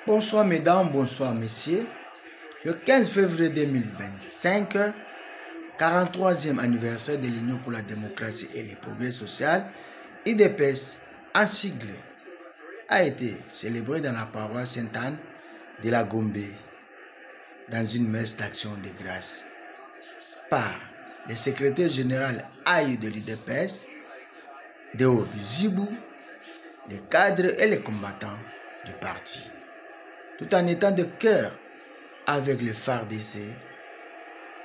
Bonsoir mesdames, bonsoir messieurs. Le 15 février 2025, 43e anniversaire de l'Union pour la démocratie et le progrès social, UDPS, en sigle, a été célébré dans la paroisse Sainte-Anne de la Gombe, dans une messe d'action de grâce, par le secrétaire général AIU de l'UDPS, Deo Zibou, les cadres et les combattants du parti, tout en étant de cœur avec le FARDC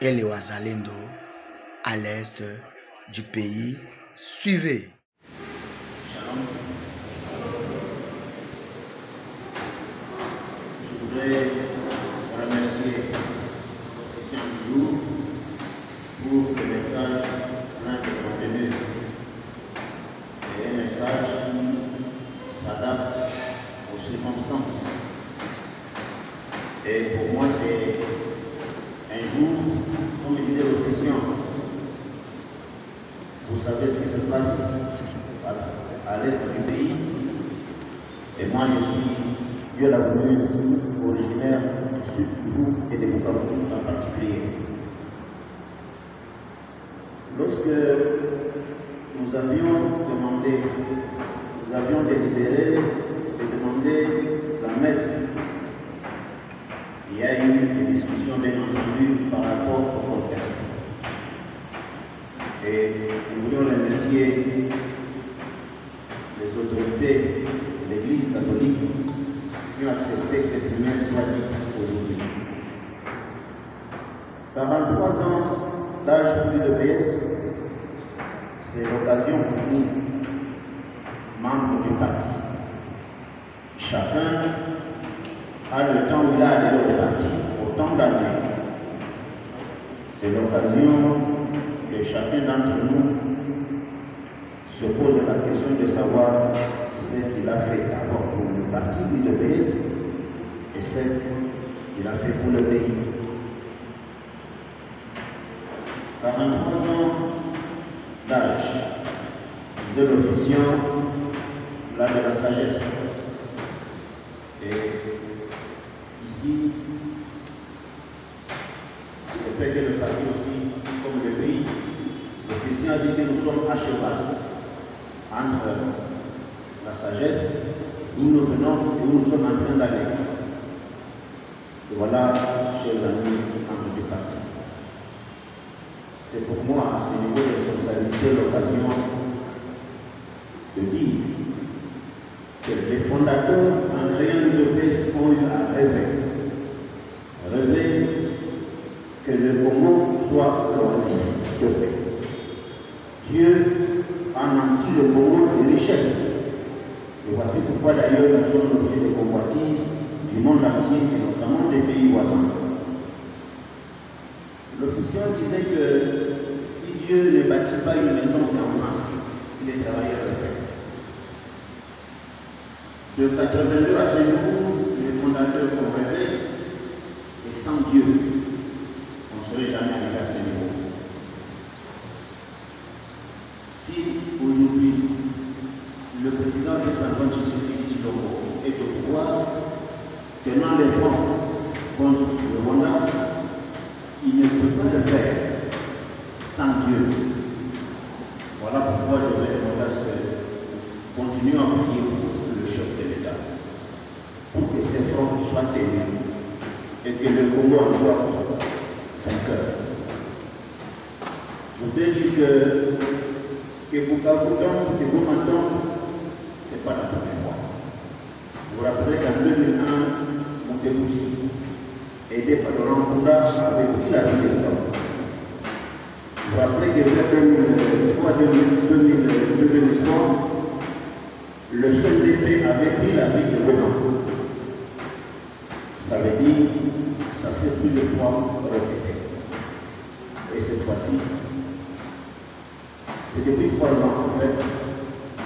et les Ouazalendo à l'est du pays. Suivez. Je voudrais remercier l'officier du jour pour le message plein de contenu et un message qui s'adapte aux circonstances. Et pour moi, c'est un jour, comme disait l'officier, vous savez ce qui se passe à l'est du pays. Et moi, je suis, Dieu l'a voulu ici, originaire du sud du Kivu et de Bukavu en particulier. Lorsque nous avions délibéré et demandé la messe, il y a eu des discussions bien entendu par rapport au contexte. Et nous voulons remercier les autorités de l'Église catholique qui ont accepté que cette messe soit dite aujourd'hui. 43 ans d'âge pour l'UDPS, c'est l'occasion pour nous, membres du parti. Chacun a le temps où il a adhéré au parti, autant d'années. C'est l'occasion que chacun d'entre nous se pose la question de savoir ce qu'il a fait d'abord pour le parti de l'UDPS et ce qu'il a fait pour le pays. 43 ans d'âge, disait l'officier, l'âge de la sagesse. Et ici, c'est fait que le parti aussi, comme le pays, l'officier a dit que nous sommes à cheval entre la sagesse, où nous venons et où nous sommes en train d'aller. Et voilà, chers amis, membres du parti. C'est pour moi, à ce niveau de responsabilité, l'occasion de dire que les fondateurs en créant l'UDPS ont eu à rêver que le Congo soit l'oasis de paix. Dieu a menti le Congo de richesses. Et voici pourquoi d'ailleurs nous sommes l'objet de convoitises du monde entier et notamment des pays voisins. L'officier disait que si Dieu ne bâtit pas une maison, c'est en vain. Il est travailleur de paix. De 82 à ce jour, les fondateurs ont rêvé, et sans Dieu, on ne serait jamais arrivé à ce niveau. Si aujourd'hui, le président Félix-Antoine Tshisekedi Tshilombo est au pouvoir, tenant les fronts contre le Rwanda, il ne peut pas le faire sans Dieu. Voilà pourquoi je vais demander à ce que continuons à prier pour le chef de l'État, pour que ces fronts soient tenus et que le Congo en soit vainqueur. Je voudrais dire que Bukavu, que vous m'entendez, ce n'est pas la première fois. Vous vous rappelez qu'en 2001, Montemoussi, aidé par Laurent Kunda, avait pris la ville de Bukavu. Vous vous rappelez que vers 2003, le CNDP avait pris la ville de Goma. Ça veut dire que ça s'est plusieurs fois répété. Et cette fois-ci, c'est depuis 3 ans en fait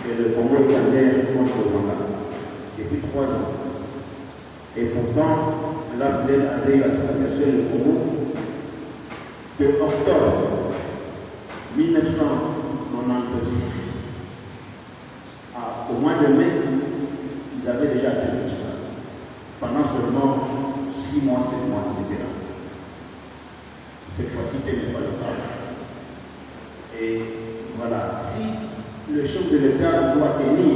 que le Congo est en guerre contre le Rwanda. Depuis 3 ans. Et pourtant, l'AFDEL avait eu à traverser le Congo de octobre 1996 au mois de mai, ils avaient déjà atteint tout ça. Pendant ce 6 mois, 7 mois, etc. Cette fois-ci, tel n'est pas le cas. Et voilà, si le chef de l'État doit tenir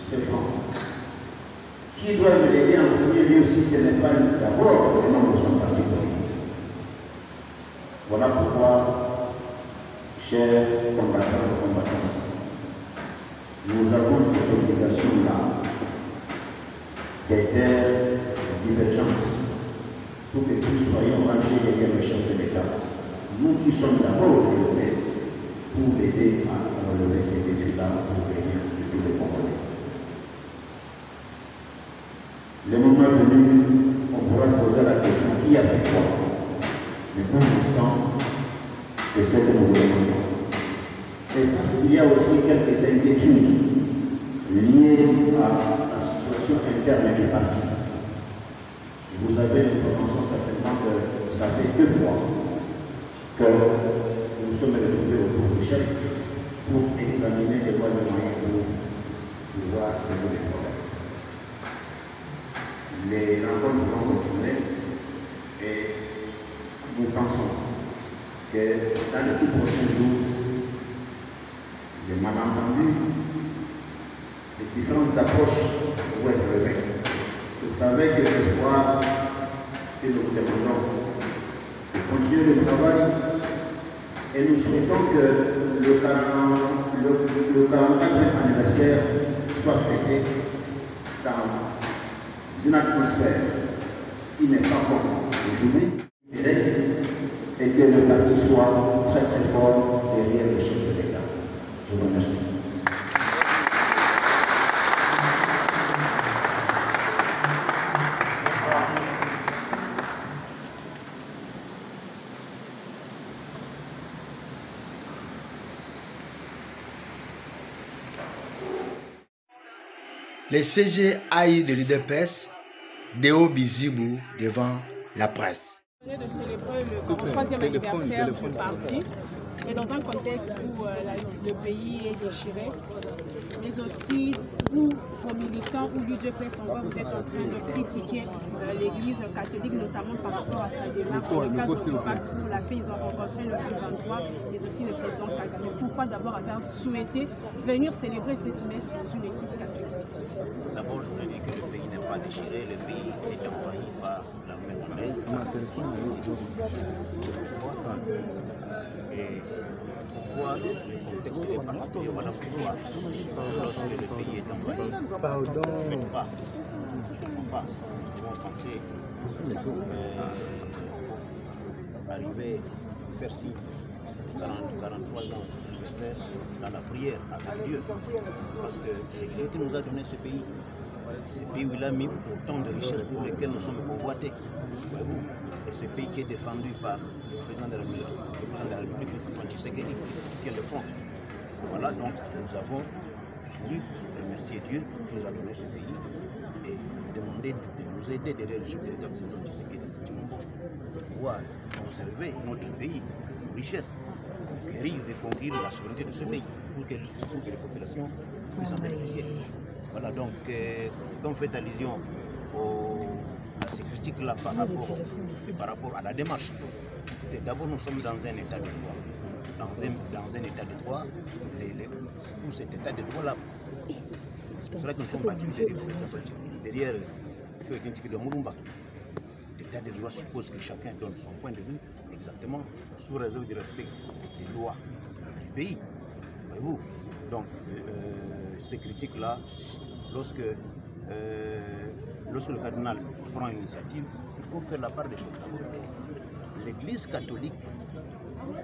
ses francs, qui doit l'aider en premier lieu si ce n'est pas d'abord le nom de son parti politique? Voilà pourquoi, chers combattants et combattantes, nous avons cette obligation-là d'aider la divergence pour que nous soyons rangés derrière le chef de l'État. Nous qui sommes d'abord de l'Ouest pour l'aider à relever ces défis-là pour le bien de tous les Congolais. Le moment venu, on pourra poser la question qui a fait quoi. Mais pour l'instant, c'est ce que nous demandons. Et parce qu'il y a aussi quelques inquiétudes liées à la situation interne du parti. Vous avez l'information certainement que ça fait 2 fois que nous sommes retrouvés autour du chef pour examiner les voies et moyens pour pouvoir résoudre les problèmes. Les rencontres vont continuer et nous pensons que dans les tout prochains jours, les malentendus, les différences d'approche vont être levées. Vous savez que l'espoir que nous vous demandons de continuer le travail et nous souhaitons que le 44e anniversaire soit fêté dans une atmosphère qui n'est pas comme aujourd'hui et que le parti soit très très fort derrière le chef de l'État. Je vous remercie. Le CGAI de l'UDPS, Deo Bizibou devant la presse. De célébrer le 43e anniversaire du parti, et dans un contexte où le pays est déchiré, mais aussi où vos militants ou l'UDPS, on voit que vous êtes en train de critiquer l'Église catholique, notamment par rapport à sa démarche dans le cadre du pacte pour la paix. Ils ont rencontré le G23, mais aussi le président Kagame. Pourquoi d'abord avoir souhaité venir célébrer cette messe dans une église catholique? D'abord, je voudrais dire que le pays n'est pas déchiré, le pays est envahi par la mer anglaise. Et pourquoi le contexte est particulier? Voilà pourquoi, lorsque le pays est envahi, ne faites pas, nous penser arriver à faire signe 43 ans d'anniversaire dans la prière avec Dieu, parce que c'est Dieu qui nous a donné ce pays où il a mis autant de richesses pour lesquelles nous sommes convoités. Et ce pays qui est défendu par le président de la République, Félix-Antoine Tshisekedi, qui tient le front. Voilà, donc nous avons voulu remercier Dieu qui nous a donné ce pays et demander de nous aider derrière le chef de l'État, Félix-Antoine Tshisekedi, pour pouvoir conserver notre pays, nos richesses, reconquérir la souveraineté de ce pays pour que les populations puissent en bénéficier. Voilà, donc, quand vous faites allusion à ces critiques-là par rapport à la démarche, d'abord nous sommes dans un état de droit. Dans un état de droit, pour cet état de droit-là, c'est pour cela que nous sommes battus derrière Feu Kinshiki de Murumba. L'état de droit suppose que chacun donne son point de vue exactement sous réserve du respect des lois du pays. Voyez-vous? Donc, ces critiques-là, lorsque le cardinal prend une initiative, il faut faire la part des choses. L'Église catholique,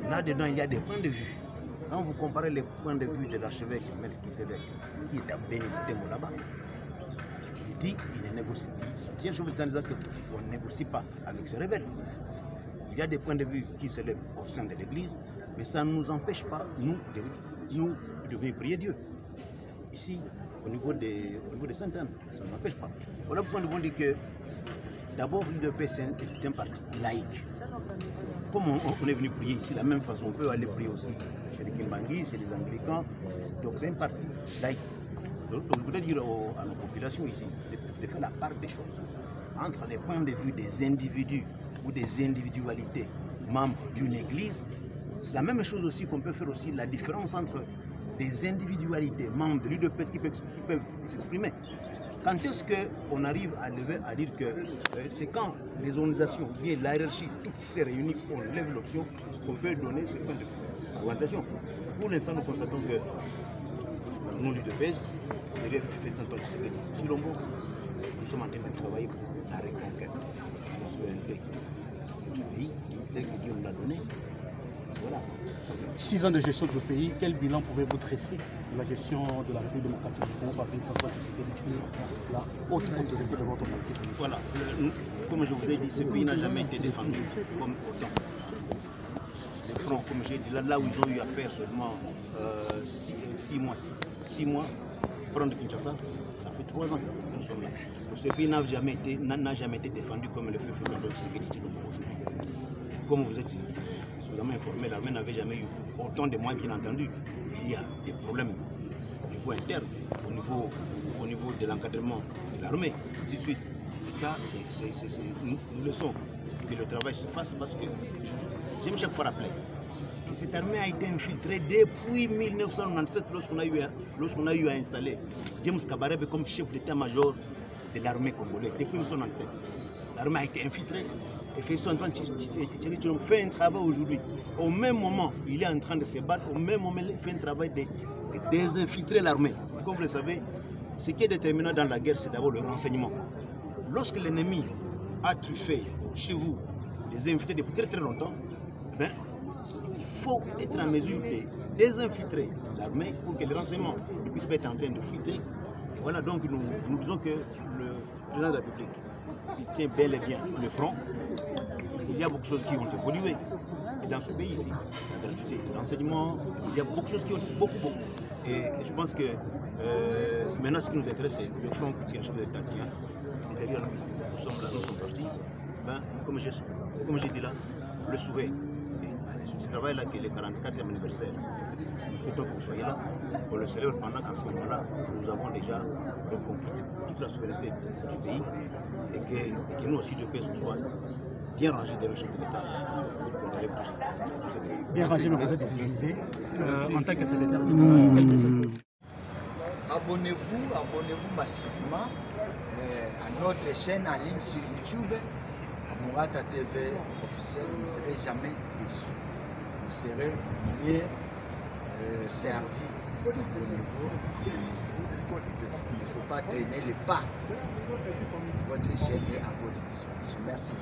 là-dedans, il y a des points de vue. Quand vous comparez les points de vue de l'archevêque Melchisedec, qui est à Bénévité là-bas, il dit qu'il ne négocie pas. Il soutient chose en disant qu'on ne négocie pas avec ces rebelles. Il y a des points de vue qui se lèvent au sein de l'Église, mais ça ne nous empêche pas, nous, de venir prier Dieu. Ici, au niveau des Sainte-Anne, ça ne m'empêche pas. Voilà pourquoi nous devons dire que d'abord l'UDPS est un parti laïque. Comme on est venu prier ici, de la même façon, on peut aller prier aussi chez les Kimbangi, chez les Anglicans. Donc c'est un parti laïque. Donc je voudrais dire à nos populations ici de faire la part des choses entre les points de vue des individus ou des individualités membres d'une église. C'est la même chose aussi qu'on peut faire aussi la différence entre des individualités membres de l'UDPS qui peuvent s'exprimer. Quand est-ce qu'on arrive à dire que c'est quand les organisations, bien la hiérarchie, tout qui s'est réuni, on lève l'option qu'on peut donner ces points de vue. L'organisation. Pour l'instant, nous constatons que nous, l'UDPS, derrière le président Tshisekedi Tshilombo, nous sommes en train de travailler pour la reconquête de la souveraineté du pays, tel que Dieu nous l'a donné. Voilà. 6 ans de gestion du pays, quel bilan pouvez-vous dresser de la gestion de la République démocratique du Congo par Félix Antoine Tshisekedi, la haute autorité de votre parti? Voilà. Comme je vous ai dit, ce pays n'a jamais été défendu comme autant. Les fronts, comme j'ai dit, là où ils ont eu à faire seulement 6 mois, prendre Kinshasa, ça fait 3 ans que nous sommes là. Ce pays n'a jamais été défendu comme le fait Félix Antoine Tshisekedi Tshilombo aujourd'hui. Comme vous êtes suffisamment informé, l'armée n'avait jamais eu autant de moyens, bien entendu. Il y a des problèmes au niveau interne, au niveau de l'encadrement de l'armée, ainsi de suite. Et ça, nous laissons que le travail se fasse parce que j'aime chaque fois rappeler que cette armée a été infiltrée depuis 1997 lorsqu'on a eu à installer James Kabarebe comme chef d'état-major de l'armée congolaise. Depuis 1997, l'armée a été infiltrée. Et Félix Antoine Tshisekedi fait un travail aujourd'hui. Au même moment, il est en train de se battre. Au même moment, il fait un travail de désinfiltrer l'armée. Comme vous le savez, ce qui est déterminant dans la guerre, c'est d'abord le renseignement. Lorsque l'ennemi a truffé chez vous des infiltrés depuis très très longtemps, ben, il faut être en mesure de désinfiltrer l'armée pour que les renseignements ne puissent pas être en train de fuiter. Et voilà, donc nous disons que le président de la République, il tient bel et bien le front. Il y a beaucoup de choses qui ont évolué. Et dans ce pays ici, la gratuité, l'enseignement, il y a beaucoup de choses qui ont beaucoup. Et je pense que maintenant ce qui nous intéresse, c'est le front qui est quelque chose de tactien. Et derrière nous, nous sommes là, nous sommes partis. Ben, comme j'ai dit là, le souhait. Ce travail-là qui est le 44e anniversaire. Nous souhaitons que vous soyez là, qu'on le célèbre pendant qu'à ce moment-là, nous avons déjà reconquis toute la souveraineté du pays et que nous aussi, de paix, ce soit bien rangés dans le chef de l'État pour qu'on relève tout ça. Bien rangé, mais vous êtes utilisé en tant que secrétaire. Abonnez-vous massivement à notre chaîne en ligne sur YouTube, Mourata TV officiel. Vous ne serez jamais déçus. Vous serez mieux servi. Abonnez-vous. Il ne faut pas traîner les pas. Votre chaîne est à votre disposition. Merci.